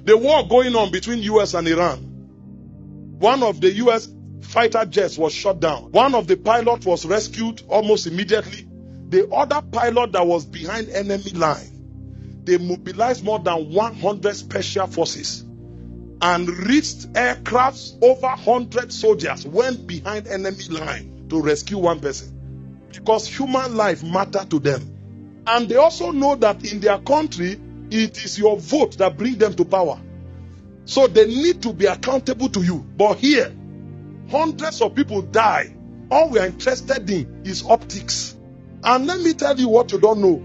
The war going on between US and Iran. One of the US fighter jets was shot down. One of the pilots was rescued almost immediately. The other pilot that was behind enemy line, they mobilized more than 100 special forces and reached aircrafts. Over 100 soldiers went behind enemy line to rescue one person, because human life matters to them. And they also know that in their country, it is your vote that brings them to power. So they need to be accountable to you. But here, hundreds of people die. All we are interested in is optics. And let me tell you what you don't know.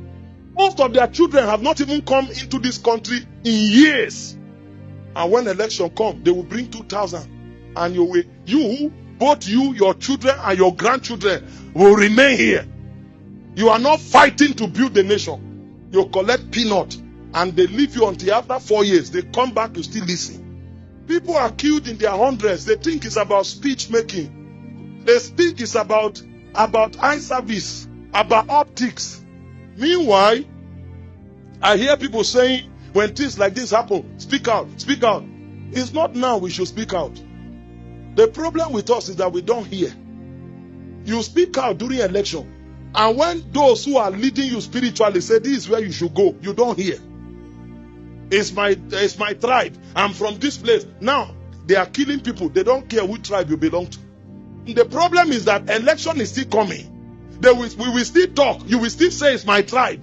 Most of their children have not even come into this country in years. And when election comes, they will bring 2,000. And both you, your children, and your grandchildren will remain here. You are not fighting to build the nation. You collect peanut, and they leave you until after 4 years. They come back, you still listen. People are killed in their hundreds. They think it's about speech making. They speak is about eye service, about optics. Meanwhile, I hear people saying, when things like this happen, speak out, speak out. It's not now we should speak out. The problem with us is that we don't hear. You speak out during election, and when those who are leading you spiritually say this is where you should go, you don't hear. It's my tribe. I'm from this place. Now they are killing people. They don't care which tribe you belong to. The problem is that election is still coming. We will still talk. You will still say it's my tribe.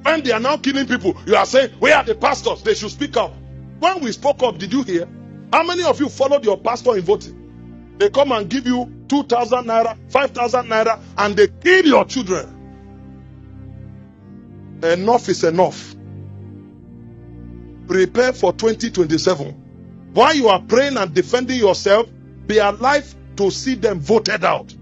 When they are now killing people, you are saying, where are the pastors? They should speak up. When we spoke up, did you hear? How many of you followed your pastor in voting? They come and give you 2,000 naira, 5,000 naira, and they kill your children. Enough is enough. Prepare for 2027. While you are praying and defending yourself, be alive to see them voted out.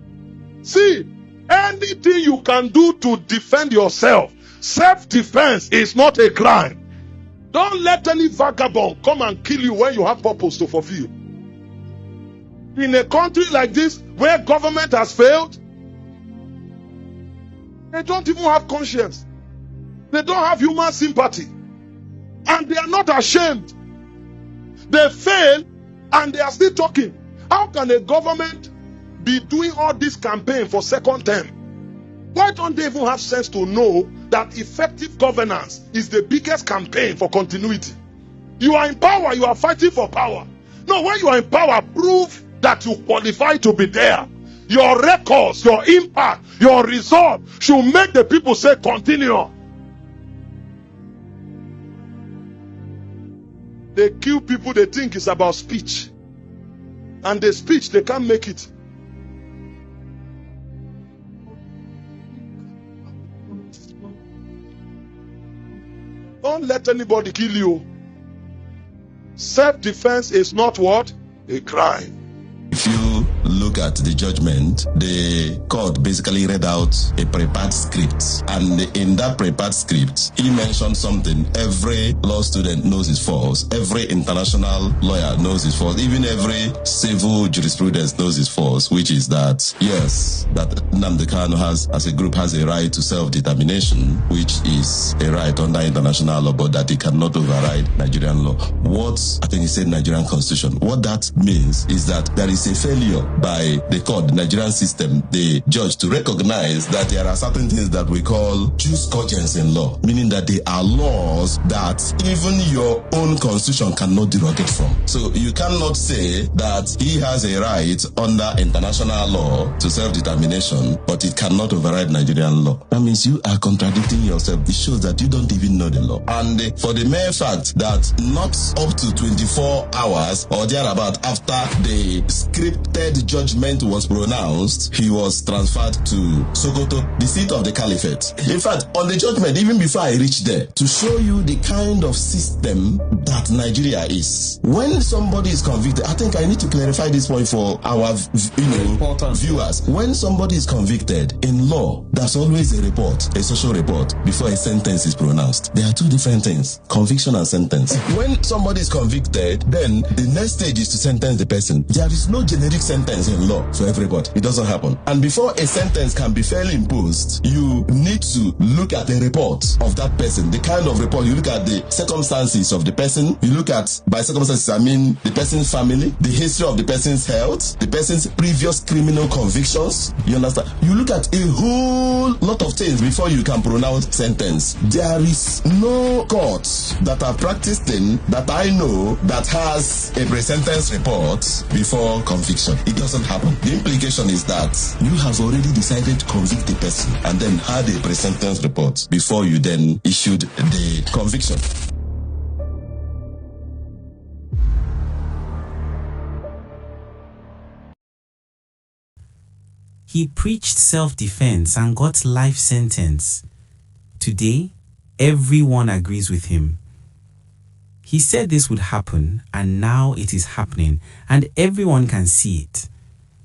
See, anything you can do to defend yourself, self-defense is not a crime. Don't let any vagabond come and kill you when you have purpose to fulfill. In a country like this, where government has failed, they don't even have conscience. They don't have human sympathy. And they are not ashamed. They fail and they are still talking. How can a government be doing all this campaign for second term? Why don't they even have sense to know that effective governance is the biggest campaign for continuity? You are in power, you are fighting for power. No, when you are in power, prove that you qualify to be there. Your records, your impact, your result should make the people say continue. They kill people, they think it's about speech. And the speech, they can't make it. Don't let anybody kill you. Self-defense is not what? A crime. If you look at the judgment, the court basically read out a prepared script. And in that prepared script, he mentioned something every law student knows is false. Every international lawyer knows is false. Even every civil jurisprudence knows is false, which is that, yes, that Nnamdi Kanu as a group has a right to self-determination, which is a right under international law, but that it cannot override Nigerian law. I think he said Nigerian constitution. What that means is that there is a failure by the court, the Nigerian system, the judge, to recognize that there are certain things that we call jus cogens in law, meaning that they are laws that even your own constitution cannot derogate from. So you cannot say that he has a right under international law to self-determination, but it cannot override Nigerian law. That means you are contradicting yourself. It shows that you don't even know the law. And for the mere fact that not up to 24 hours or thereabout after the scripted judgment was pronounced, he was transferred to Sokoto, the seat of the caliphate. In fact, on the judgment, even before I reached there, to show you the kind of system that Nigeria is. When somebody is convicted, I think I need to clarify this point for our viewers. When somebody is convicted in law, there's always a report, a social report, before a sentence is pronounced. There are two different things, conviction and sentence. When somebody is convicted, then the next stage is to sentence the person. There is no generic sentence in in law for everybody. It doesn't happen. And before a sentence can be fairly imposed, you need to look at the report of that person, the kind of report. You look at the circumstances of the person. You look at, by circumstances, I mean the person's family, the history of the person's health, the person's previous criminal convictions. You understand? You look at a whole lot of things before you can pronounce sentence. There is no court that I've practiced in that I know that has a pre-sentence report before conviction. It doesn't happen. The implication is that you have already decided to convict the person and then had a pre-sentence report before you then issued the conviction. He preached self-defense and got life sentence. Today, everyone agrees with him. He said this would happen, and now it is happening, and everyone can see it.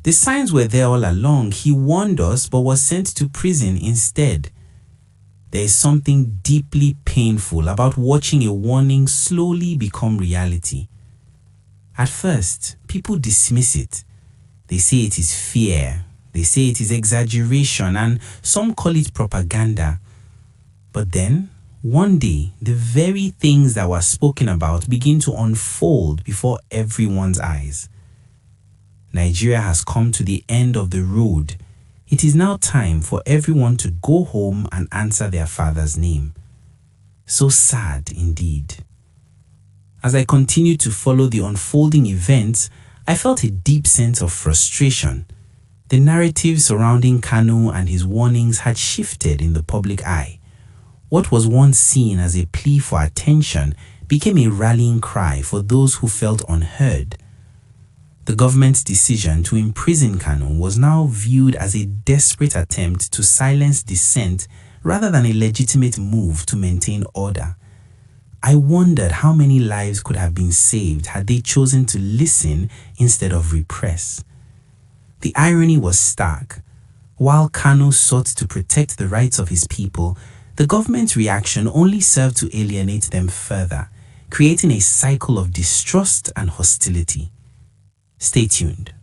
The signs were there all along. He warned us, but was sent to prison instead. There is something deeply painful about watching a warning slowly become reality. At first, people dismiss it. They say it is fear. They say it is exaggeration, and some call it propaganda. But then, one day, the very things that were spoken about begin to unfold before everyone's eyes. Nigeria has come to the end of the road. It is now time for everyone to go home and answer their father's name. So sad indeed. As I continued to follow the unfolding events, I felt a deep sense of frustration. The narrative surrounding Kanu and his warnings had shifted in the public eye. What was once seen as a plea for attention became a rallying cry for those who felt unheard. The government's decision to imprison Kanu was now viewed as a desperate attempt to silence dissent rather than a legitimate move to maintain order. I wondered how many lives could have been saved had they chosen to listen instead of repress. The irony was stark. While Kanu sought to protect the rights of his people, the government's reaction only served to alienate them further, creating a cycle of distrust and hostility. Stay tuned.